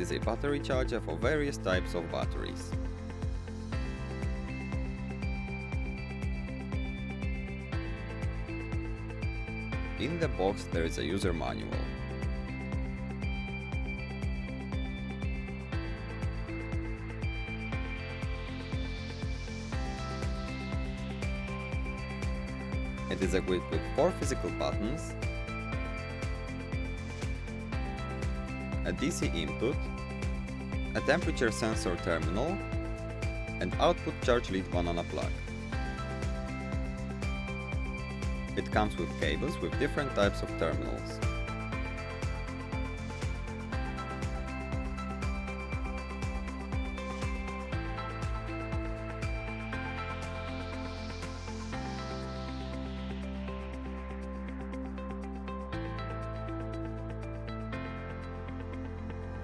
is a battery charger for various types of batteries. In the box there is a user manual. It is equipped with 4 physical buttons, a DC input, a temperature sensor terminal, and output charge lead banana plug. It comes with cables with different types of terminals.